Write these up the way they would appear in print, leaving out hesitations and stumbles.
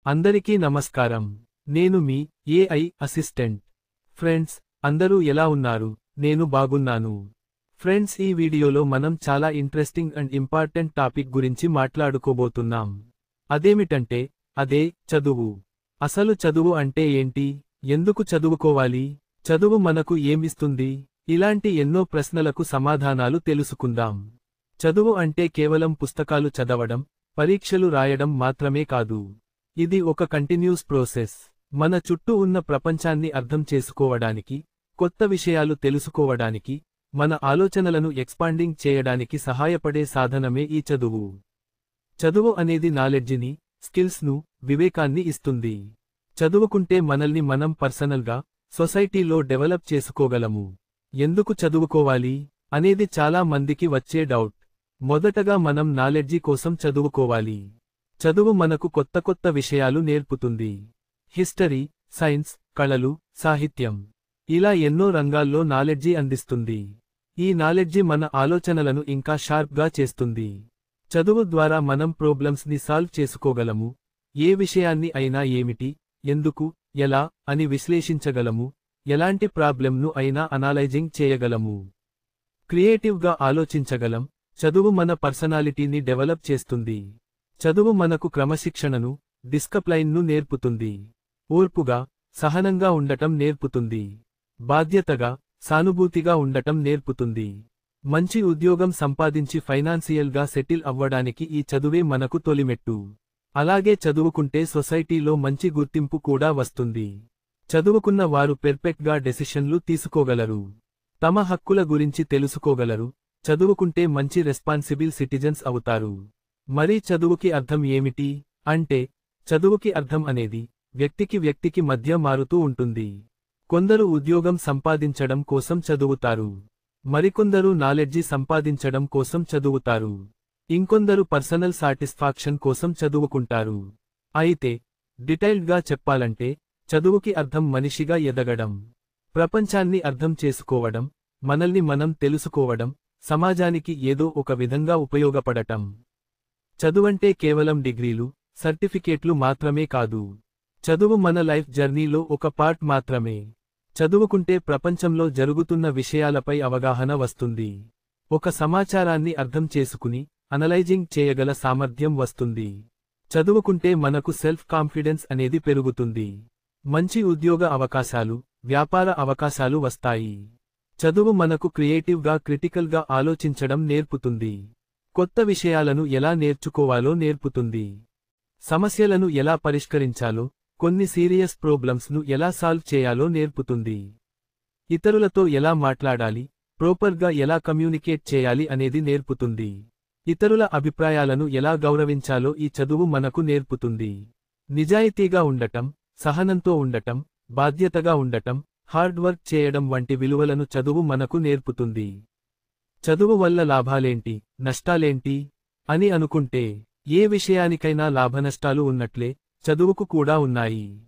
అందరికీ నమస్కారం. నేను మీ ఏఐ అసిస్టెంట్. ఫ్రెండ్స్, అందరూ ఎలా ఉన్నారు? నేను బాగున్నాను. ఫ్రెండ్స్, ఈ వీడియోలో మనం చాలా ఇంట్రెస్టింగ్ అండ్ ఇంపార్టెంట్ టాపిక్ గురించి మాట్లాడుకోబోతున్నాం. అదేమిటంటే, అదే చదువు. అసలు చదువు అంటే ఏంటి? ఎందుకు చదువుకోవాలి? చదువు మనకు ఏమిస్తుంది? ఇలాంటి ఎన్నో ప్రశ్నలకు సమాధానాలు తెలుసుకుందాం. చదువు అంటే కేవలం పుస్తకాలు చదవడం, పరీక్షలు రాయడం మాత్రమే కాదు. ఇది ఒక కంటిన్యూస్ ప్రాసెస్. మన చుట్టూ ఉన్న ప్రపంచాన్ని అర్థం చేసుకోవడానికి, కొత్త విషయాలు తెలుసుకోవడానికి, మన ఆలోచనలను ఎక్స్పాండింగ్ చేయడానికి సహాయపడే సాధనమే ఈ చదువు. చదువు అనేది నాలెడ్జిని, స్కిల్స్ను, వివేకాన్ని ఇస్తుంది. చదువుకుంటే మనల్ని మనం పర్సనల్గా, సొసైటీలో డెవలప్ చేసుకోగలము. ఎందుకు చదువుకోవాలి అనేది చాలా మందికి వచ్చే డౌట్. మొదటగా మనం నాలెడ్జి కోసం చదువుకోవాలి. చదువు మనకు కొత్త కొత్త విషయాలు నేర్పుతుంది. హిస్టరీ, సైన్స్, కళలు, సాహిత్యం, ఇలా ఎన్నో రంగాల్లో నాలెడ్జి అందిస్తుంది. ఈ నాలెడ్జి మన ఆలోచనలను ఇంకా షార్ప్గా చేస్తుంది. చదువు ద్వారా మనం ప్రాబ్లమ్స్ని సాల్వ్ చేసుకోగలము. ఏ విషయాన్ని అయినా ఏమిటి, ఎందుకు, ఎలా అని విశ్లేషించగలము. ఎలాంటి ప్రాబ్లెమ్ను అయినా అనాలైజింగ్ చేయగలము. క్రియేటివ్గా ఆలోచించగలం. చదువు మన పర్సనాలిటీని డెవలప్ చేస్తుంది. చదువు మనకు క్రమశిక్షణను, డిస్కప్లైన్ను నేర్పుతుంది. ఓర్పుగా, సహనంగా ఉండటం నేర్పుతుంది. బాధ్యతగా, సానుభూతిగా ఉండటం నేర్పుతుంది. మంచి ఉద్యోగం సంపాదించి ఫైనాన్సియల్గా సెటిల్ అవ్వడానికి ఈ చదువే మనకు తొలిమెట్టు. అలాగే చదువుకుంటే సొసైటీలో మంచి గుర్తింపు కూడా వస్తుంది. చదువుకున్న వారు పెర్ఫెక్ట్గా డెసిషన్లు తీసుకోగలరు. తమ హక్కుల గురించి తెలుసుకోగలరు. చదువుకుంటే మంచి రెస్పాన్సిబుల్ సిటిజన్స్ అవుతారు. మరి చదువుకి అర్థం ఏమిటి? అంటే, చదువుకి అర్థం అనేది వ్యక్తికి మధ్య మారుతూ ఉంటుంది. కొందరు ఉద్యోగం సంపాదించడం కోసం చదువుతారు. మరికొందరు నాలెడ్జి సంపాదించడం కోసం చదువుతారు. ఇంకొందరు పర్సనల్ సాటిస్ఫాక్షన్ కోసం చదువుకుంటారు. అయితే, డీటెయిల్డ్గా చెప్పాలంటే, చదువుకి అర్థం మనిషిగా ఎదగడం, ప్రపంచాన్ని అర్థం చేసుకోవడం, మనల్ని మనం తెలుసుకోవడం, సమాజానికి ఏదో ఒక విధంగా ఉపయోగపడటం. చదువంటే కేవలం డిగ్రీలు, సర్టిఫికేట్లు మాత్రమే కాదు. చదువు మన లైఫ్ జర్నీలో ఒక పార్ట్ మాత్రమే. చదువుకుంటే ప్రపంచంలో జరుగుతున్న విషయాలపై అవగాహన వస్తుంది. ఒక సమాచారాన్ని అర్థం చేసుకుని, అనలైజింగ్ చేయగల సామర్థ్యం వస్తుంది. చదువుకుంటే మనకు సెల్ఫ్ కాన్ఫిడెన్స్ అనేది పెరుగుతుంది. మంచి ఉద్యోగ అవకాశాలు, వ్యాపార అవకాశాలు వస్తాయి. చదువు మనకు క్రియేటివ్గా, క్రిటికల్గా ఆలోచించడం నేర్పుతుంది. కొత్త విషయాలను ఎలా నేర్చుకోవాలో నేర్పుతుంది. సమస్యలను ఎలా పరిష్కరించాలో, కొన్ని సీరియస్ ప్రాబ్లమ్స్ను ఎలా సాల్వ్ చేయాలో నేర్పుతుంది. ఇతరులతో ఎలా మాట్లాడాలి, ప్రాపర్గా ఎలా కమ్యూనికేట్ చేయాలి అనేది నేర్పుతుంది. ఇతరుల అభిప్రాయాలను ఎలా గౌరవించాలో ఈ చదువు మనకు నేర్పుతుంది. నిజాయితీగా ఉండటం, సహనంతో ఉండటం, బాధ్యతగా ఉండటం, హార్డ్ వర్క్ చేయడం వంటి విలువలను చదువు మనకు నేర్పుతుంది. చదువు వల్ల లాభాలేంటి, నష్టాలేంటి అని అనుకుంటే, ఏ విషయానికైనా లాభనష్టాలు ఉన్నట్లే, చదువుకు కూడా ఉన్నాయి.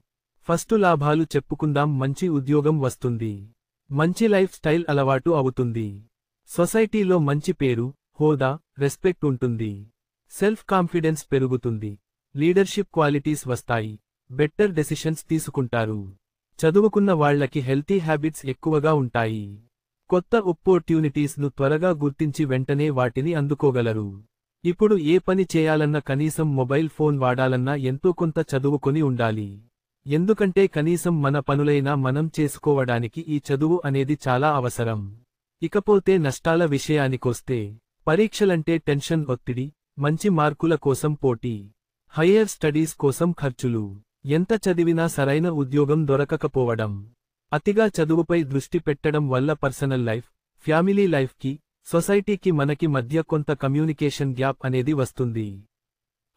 ఫస్టు లాభాలు చెప్పుకుందాం. మంచి ఉద్యోగం వస్తుంది. మంచి లైఫ్ స్టైల్ అలవాటు అవుతుంది. సొసైటీలో మంచి పేరు, హోదా, రెస్పెక్ట్ ఉంటుంది. సెల్ఫ్ కాన్ఫిడెన్స్ పెరుగుతుంది. లీడర్షిప్ క్వాలిటీస్ వస్తాయి. బెటర్ డెసిషన్స్ తీసుకుంటారు. చదువుకున్న వాళ్లకి హెల్తీ హ్యాబిట్స్ ఎక్కువగా ఉంటాయి. కొత్త ఆపర్చునిటీస్ను త్వరగా గుర్తించి వెంటనే వాటిని అందుకోగలరు. ఇప్పుడు ఏ పని చేయాలన్నా, కనీసం మొబైల్ ఫోన్ వాడాలన్నా ఎంతో కొంత చదువుకొని ఉండాలి. ఎందుకంటే కనీసం మన పనులైనా మనం చేసుకోవడానికి ఈ చదువు అనేది చాలా అవసరం. ఇకపోతే నష్టాల విషయానికొస్తే, పరీక్షలంటే టెన్షన్, ఒత్తిడి, మంచి మార్కుల కోసం పోటీ, హయ్యర్ స్టడీస్ కోసం ఖర్చులు, ఎంత చదివినా సరైన ఉద్యోగం దొరకకపోవడం. అతిగా చదువుపై దృష్టి పెట్టడం వల్ల పర్సనల్ లైఫ్, ఫ్యామిలీ లైఫ్కి, సొసైటీకి మనకి మధ్య కొంత కమ్యూనికేషన్ గ్యాప్ అనేది వస్తుంది.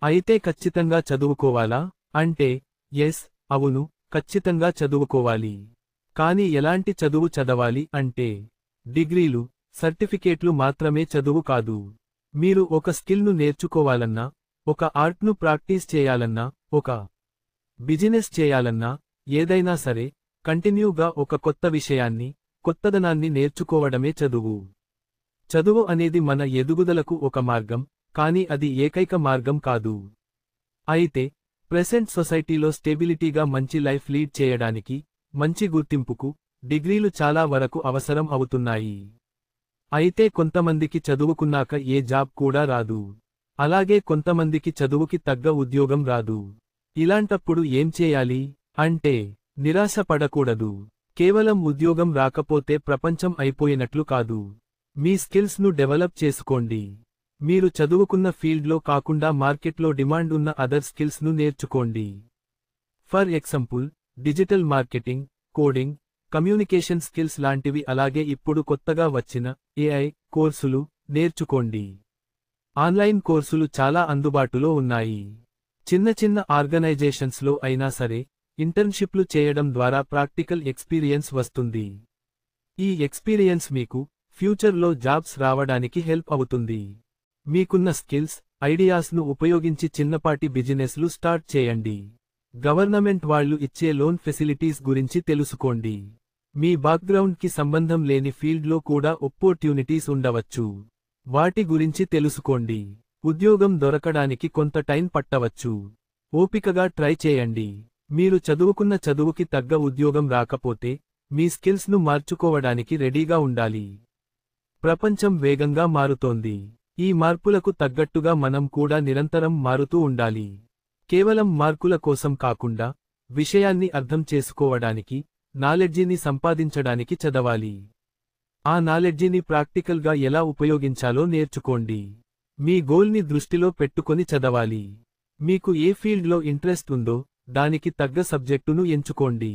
అయితే ఖచ్చితంగా చదువుకోవాలా అంటే, ఎస్, అవును, ఖచ్చితంగా చదువుకోవాలి. కానీ ఎలాంటి చదువు చదవాలి అంటే, డిగ్రీలు, సర్టిఫికేట్లు మాత్రమే చదువు కాదు. మీరు ఒక స్కిల్ను నేర్చుకోవాలన్నా, ఒక ఆర్ట్ను ప్రాక్టీస్ చేయాలన్నా, ఒక బిజినెస్ చేయాలన్నా, ఏదైనా సరే, కంటిన్యూగా ఒక కొత్త విషయాన్ని, కొత్తదనాన్ని నేర్చుకోవడమే చదువు. చదువు అనేది మన ఎదుగుదలకు ఒక మార్గం, కానీ అది ఏకైక మార్గం కాదు. అయితే ప్రెసెంట్ సొసైటీలో స్టెబిలిటీగా మంచి లైఫ్ లీడ్ చేయడానికి, మంచి గుర్తింపుకు, డిగ్రీలు చాలా వరకు అవసరం అవుతున్నాయి. అయితే కొంతమందికి చదువుకున్నాక ఏ జాబ్ కూడా రాదు. అలాగే కొంతమందికి చదువుకి తగ్గ ఉద్యోగం రాదు. ఇలాంటప్పుడు ఏం చేయాలి అంటే, నిరాశ పడకూడదు. కేవలం ఉద్యోగం రాకపోతే ప్రపంచం అయిపోయినట్లు కాదు. మీ స్కిల్స్ను డెవలప్ చేసుకోండి. మీరు చదువుకున్న ఫీల్డ్లో కాకుండా మార్కెట్లో డిమాండ్ ఉన్న అదర్ స్కిల్స్ను నేర్చుకోండి. For example, digital marketing, coding, communication skills లాంటివి. అలాగే ఇప్పుడు కొత్తగా వచ్చిన AI కోర్సులు నేర్చుకోండి. ఆన్లైన్ కోర్సులు చాలా అందుబాటులో ఉన్నాయి. చిన్న చిన్న ఆర్గనైజేషన్స్లో అయినా సరే, ఇంటర్న్షిప్లు చేయడం ద్వారా ప్రాక్టికల్ ఎక్స్పీరియన్స్ వస్తుంది. ఈ ఎక్స్పీరియన్స్ మీకు ఫ్యూచర్లో జాబ్స్ రావడానికి హెల్ప్ అవుతుంది. మీకున్న స్కిల్స్, ఐడియాస్ను ఉపయోగించి చిన్నపాటి బిజినెస్లు స్టార్ట్ చేయండి. గవర్నమెంట్ వాళ్ళు ఇచ్చే లోన్ ఫెసిలిటీస్ గురించి తెలుసుకోండి. మీ బ్యాక్గ్రౌండ్కి సంబంధం లేని ఫీల్డ్లో కూడా ఆపర్చునిటీస్ ఉండవచ్చు. వాటి గురించి తెలుసుకోండి. ఉద్యోగం దొరకడానికి కొంత టైం పట్టవచ్చు. ఓపికగా ట్రై చేయండి. మీరు చదువుకున్న చదువుకి తగ్గ ఉద్యోగం రాకపోతే, మీ స్కిల్స్ను మార్చుకోవడానికి రెడీగా ఉండాలి. ప్రపంచం వేగంగా మారుతోంది. ఈ మార్పులకు తగ్గట్టుగా మనం కూడా నిరంతరం మారుతూ ఉండాలి. కేవలం మార్కుల కోసం కాకుండా, విషయాన్ని అర్థం చేసుకోవడానికి, నాలెడ్జిని సంపాదించడానికి చదవాలి. ఆ నాలెడ్జిని ప్రాక్టికల్గా ఎలా ఉపయోగించాలో నేర్చుకోండి. మీ గోల్ని దృష్టిలో పెట్టుకొని చదవాలి. మీకు ఏ ఫీల్డ్లో ఇంట్రెస్ట్ ఉందో, దానికి తగ్గ సబ్జెక్టును ఎంచుకోండి.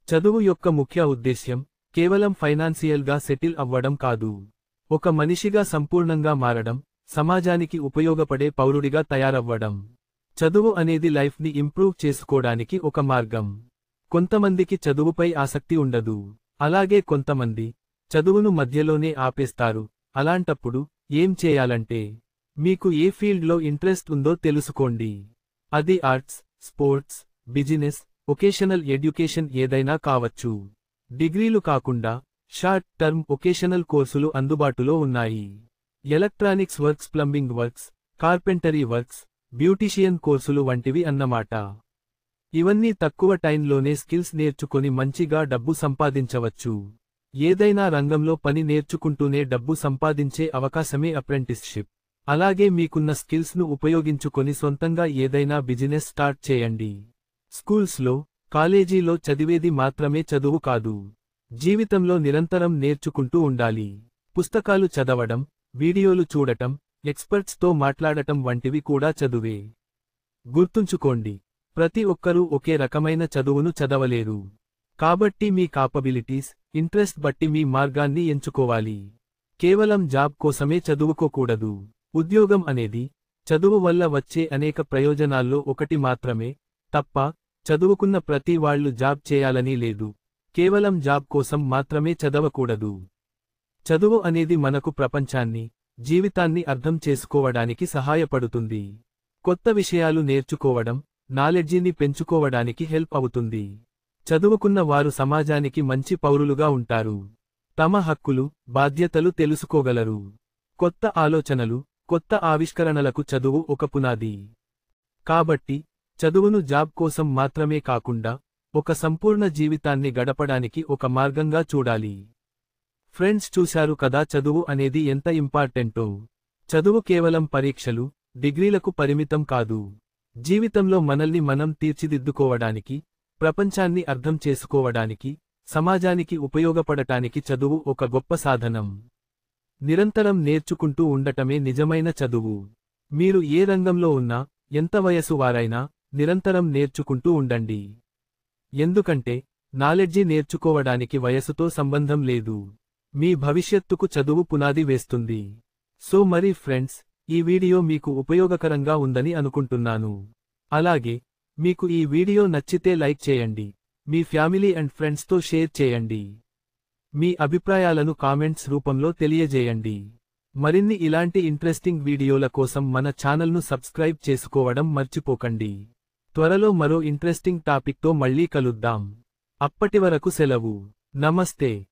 చదువు యొక్క ముఖ్య ఉద్దేశ్యం కేవలం ఫైనాన్షియల్గా సెటిల్ అవ్వడం కాదు. ఒక మనిషిగా సంపూర్ణంగా మారడం, సమాజానికి ఉపయోగపడే పౌరుడిగా తయారవ్వడం. చదువు అనేది లైఫ్ని ఇంప్రూవ్ చేసుకోవడానికి ఒక మార్గం. కొంతమందికి చదువుపై ఆసక్తి ఉండదు. అలాగే కొంతమంది చదువును మధ్యలోనే ఆపేస్తారు. అలాంటప్పుడు ఏం చేయాలంటే, మీకు ఏ ఫీల్డ్లో ఇంట్రెస్ట్ ఉందో తెలుసుకోండి. అది arts, sports, business, vocational education ఏదైనా కావచ్చు. డిగ్రీలు కాకుండా షార్ట్ టర్మ్ వొకేషనల్ కోర్సులు అందుబాటులో ఉన్నాయి. Electronics works, plumbing works, carpentry works, beautician కోర్సులు వంటివి అన్నమాట. ఇవన్నీ తక్కువ టైంలోనే స్కిల్స్ నేర్చుకొని మంచిగా డబ్బు సంపాదించవచ్చు. ఏదైనా రంగంలో పని నేర్చుకుంటూనే డబ్బు సంపాదించే అవకాశమే అప్రెంటిస్షిప్. అలాగే మీకున్న స్కిల్స్ను ఉపయోగించుకొని సొంతంగా ఏదైనా బిజినెస్ స్టార్ట్ చేయండి. స్కూల్స్లో, కాలేజీలో చదివేది మాత్రమే చదువు కాదు. జీవితంలో నిరంతరం నేర్చుకుంటూ ఉండాలి. పుస్తకాలు చదవడం, వీడియోలు చూడటం, ఎక్స్పర్ట్స్తో మాట్లాడటం వంటివి కూడా చదువే. గుర్తుంచుకోండి, ప్రతి ఒక్కరూ ఒకే రకమైన చదువును చదవలేరు. కాబట్టి మీ కాపబిలిటీస్, ఇంట్రెస్ట్ బట్టి మీ మార్గాన్ని ఎంచుకోవాలి. కేవలం జాబ్ కోసమే చదువుకోకూడదు. ఉద్యోగం అనేది చదువు వల్ల వచ్చే అనేక ప్రయోజనాల్లో ఒకటి మాత్రమే తప్ప, చదువుకున్న ప్రతి వాళ్ళు జాబ్ చేయాలని లేదు. కేవలం జాబ్ కోసం మాత్రమే చదవకూడదు. చదువు అనేది మనకు ప్రపంచాన్ని, జీవితాన్ని అర్థం చేసుకోవడానికి సహాయపడుతుంది. కొత్త విషయాలు నేర్చుకోవడం, నాలెడ్జిని పెంచుకోవడానికి హెల్ప్ అవుతుంది. చదువుకున్న వారు సమాజానికి మంచి పౌరులుగా ఉంటారు. తమ హక్కులు, బాధ్యతలు తెలుసుకోగలరు. కొత్త ఆలోచనలు, కొత్త ఆవిష్కరణలకు చదువు ఒక పునాది. కాబట్టి, చదువును జాబ్ కోసం మాత్రమే కాకుండా, ఒక సంపూర్ణ జీవితాన్ని గడపడానికి ఒక మార్గంగా చూడాలి. ఫ్రెండ్స్, చూశారు కదా చదువు అనేది ఎంత ఇంపార్టెంటో. చదువు కేవలం పరీక్షలు, డిగ్రీలకు పరిమితం కాదు. జీవితంలో మనల్ని మనం తీర్చిదిద్దుకోవడానికి, ప్రపంచాన్ని అర్థం చేసుకోవడానికి, సమాజానికి ఉపయోగపడటానికి చదువు ఒక గొప్ప సాధనం. నిరంతరం నేర్చుకుంటూ ఉండటమే నిజమైన చదువు. మీరు ఏ రంగంలో ఉన్నా, ఎంత వయసు వారైనా, నిరంతరం నేర్చుకుంటూ ఉండండి. ఎందుకంటే, నాలెడ్జి నేర్చుకోవడానికి వయసుతో సంబంధం లేదు. మీ భవిష్యత్తుకు చదువు పునాది వేస్తుంది. సో మరి ఫ్రెండ్స్, ఈ వీడియో మీకు ఉపయోగకరంగా ఉందని అనుకుంటున్నాను. అలాగే, మీకు ఈ వీడియో నచ్చితే లైక్ చేయండి. మీ ఫ్యామిలీ అండ్ ఫ్రెండ్స్తో షేర్ చేయండి. మీ అభిప్రాయాలను కామెంట్స్ రూపంలో తెలియజేయండి. మరిన్ని ఇలాంటి ఇంట్రెస్టింగ్ వీడియోల కోసం మన ఛానల్ను సబ్స్క్రైబ్ చేసుకోవడం మర్చిపోకండి. త్వరలో మరో ఇంట్రెస్టింగ్ టాపిక్తో మళ్ళీ కలుద్దాం. అప్పటివరకు సెలవు. నమస్తే.